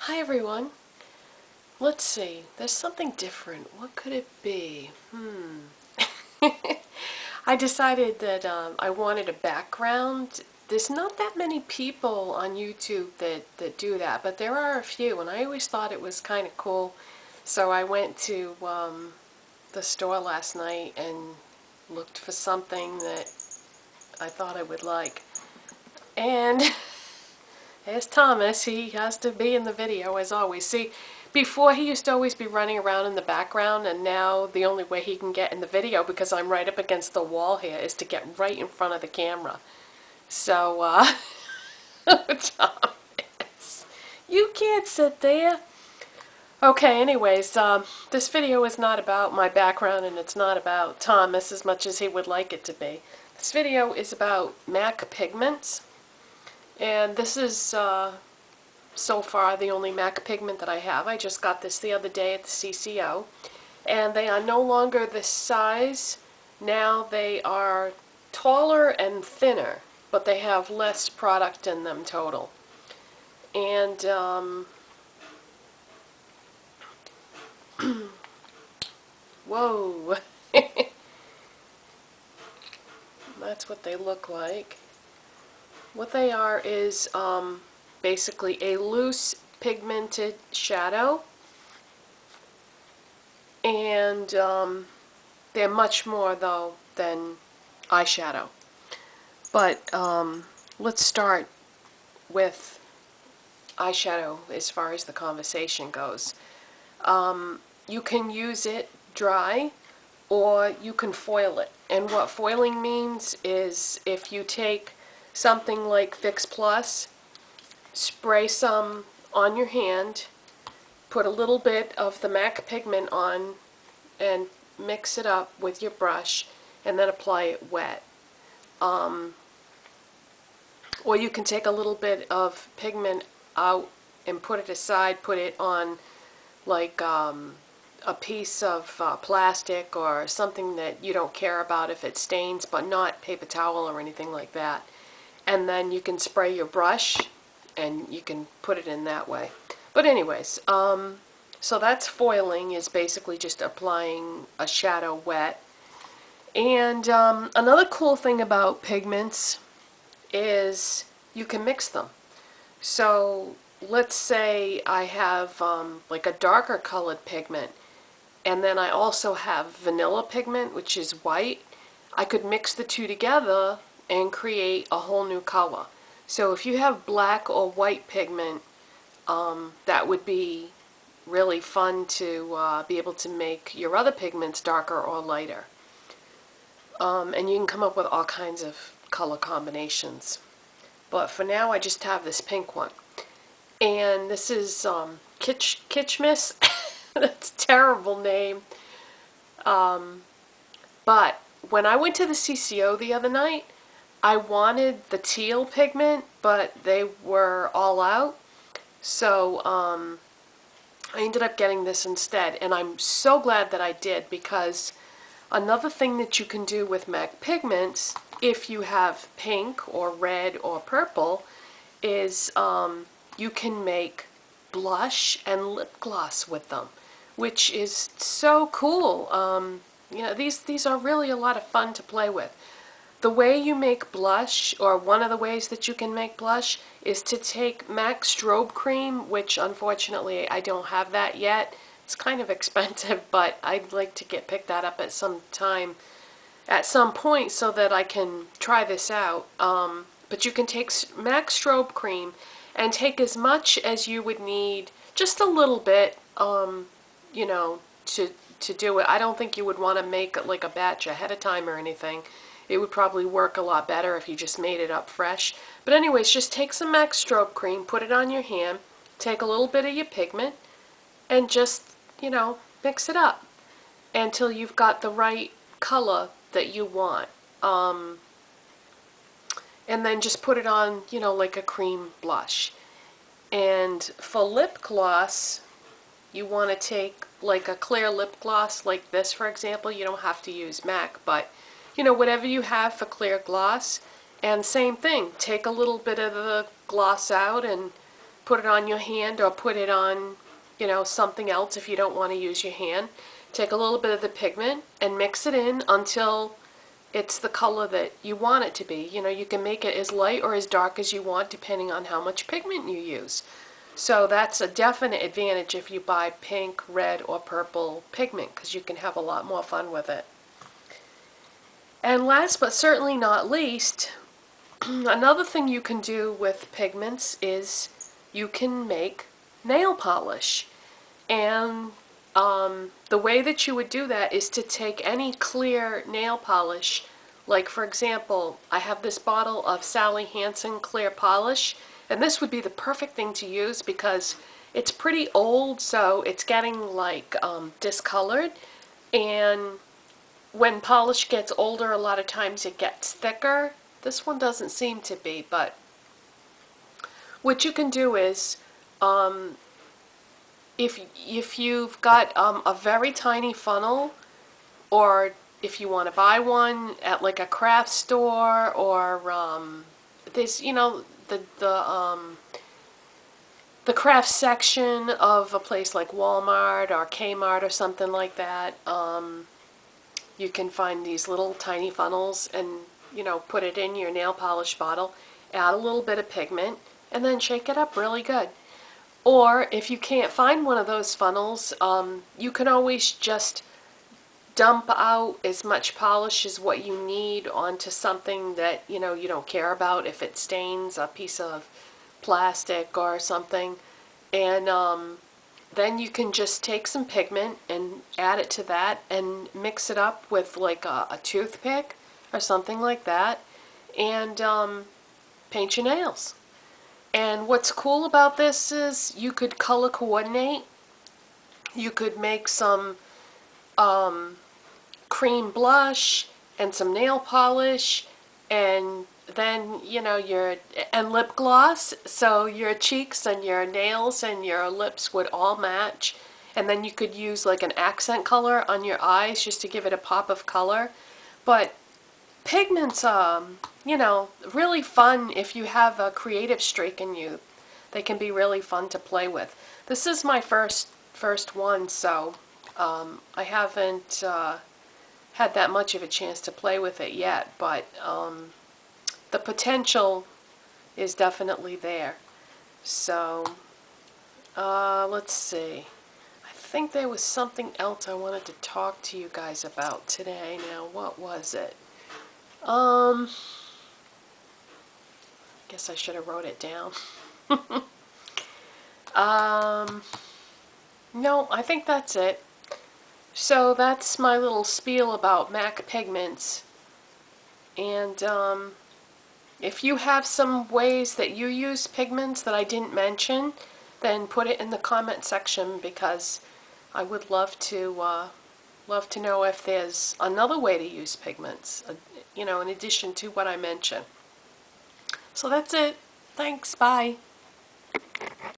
Hi everyone. Let's see. There's something different. What could it be? I decided that I wanted a background. There's not that many people on YouTube that do that, but there are a few, and I always thought it was kind of cool. So I went to the store last night and looked for something that I thought I would like. And there's Thomas. He has to be in the video as always. See, before he used to always be running around in the background, and now the only way he can get in the video, because I'm right up against the wall here, is to get right in front of the camera. So, Thomas, you can't sit there. Okay, anyways, this video is not about my background, and it's not about Thomas as much as he would like it to be. This video is about MAC Pigments. And this is so far the only MAC pigment that I have. I just got this the other day at the CCO. And they are no longer this size. Now they are taller and thinner, but they have less product in them total. And whoa, that's what they look like. What they are is basically a loose pigmented shadow, and they're much more though than eyeshadow. But let's start with eyeshadow as far as the conversation goes. You can use it dry, or you can foil it. And what foiling means is if you take something like Fix Plus, spray some on your hand, put a little bit of the MAC pigment on, and mix it up with your brush, and then apply it wet. Or you can take a little bit of pigment out and put it aside, put it on like a piece of plastic or something that you don't care about if it stains, but not paper towel or anything like that. And then you can spray your brush and you can put it in that way. But anyways, so that's foiling, is basically just applying a shadow wet. And another cool thing about pigments is you can mix them. So let's say I have like a darker colored pigment, and then I also have vanilla pigment, which is white. I could mix the two together and create a whole new color. So if you have black or white pigment, that would be really fun to be able to make your other pigments darker or lighter. And you can come up with all kinds of color combinations. But for now I just have this pink one. And this is Kitschmas. That's a terrible name. But when I went to the CCO the other night, I wanted the teal pigment, but they were all out. So I ended up getting this instead. And I'm so glad that I did, because another thing that you can do with MAC pigments, if you have pink or red or purple, is you can make blush and lip gloss with them, which is so cool. You know, these are really a lot of fun to play with. The way you make blush, or one of the ways that you can make blush, is to take MAC Strobe Cream, which unfortunately I don't have that yet. It's kind of expensive, but I'd like to pick that up at some time, at some point, so that I can try this out. But you can take MAC Strobe Cream and take as much as you would need, just a little bit, you know, to do it. I don't think you would want to make like a batch ahead of time or anything. It would probably work a lot better if you just made it up fresh. But anyways, just take some MAC Strobe Cream, put it on your hand, take a little bit of your pigment, and just, you know, mix it up until you've got the right color that you want. And then just put it on, you know, like a cream blush. And for lip gloss, you want to take like a clear lip gloss like this, for example. You don't have to use MAC, but you know, whatever you have for clear gloss. And same thing, take a little bit of the gloss out and put it on your hand or put it on, you know, something else if you don't want to use your hand. Take a little bit of the pigment and mix it in until it's the color that you want it to be. You know, you can make it as light or as dark as you want depending on how much pigment you use. So that's a definite advantage if you buy pink, red, or purple pigment, because you can have a lot more fun with it. And last but certainly not least, another thing you can do with pigments is you can make nail polish. And the way that you would do that is to take any clear nail polish. Like, for example, I have this bottle of Sally Hansen clear polish, and this would be the perfect thing to use because it's pretty old, so it's getting like discolored, and when polish gets older, a lot of times it gets thicker. This one doesn't seem to be, but what you can do is if you've got a very tiny funnel, or if you want to buy one at like a craft store, or there's, you know, the craft section of a place like Walmart or Kmart or something like that, you can find these little tiny funnels and, you know, put it in your nail polish bottle, add a little bit of pigment, and then shake it up really good. Or if you can't find one of those funnels, you can always just dump out as much polish as what you need onto something that, you know, you don't care about if it stains a piece of plastic or something. And then you can just take some pigment and add it to that and mix it up with like a toothpick or something like that, and paint your nails. And what's cool about this is you could color coordinate. You could make some cream blush and some nail polish, and then, you know, and lip gloss, so your cheeks and your nails and your lips would all match. And then you could use like an accent color on your eyes just to give it a pop of color. But pigments, you know, really fun if you have a creative streak in you. They can be really fun to play with. This is my first one, so I haven't had that much of a chance to play with it yet, but the potential is definitely there. So let's see. I think there was something else I wanted to talk to you guys about today. Now, what was it? Guess I should have wrote it down. No, I think that's it. So that's my little spiel about MAC pigments. And if you have some ways that you use pigments that I didn't mention, then put it in the comment section, because I would love to know if there's another way to use pigments, you know, in addition to what I mentioned. So that's it. Thanks. Bye.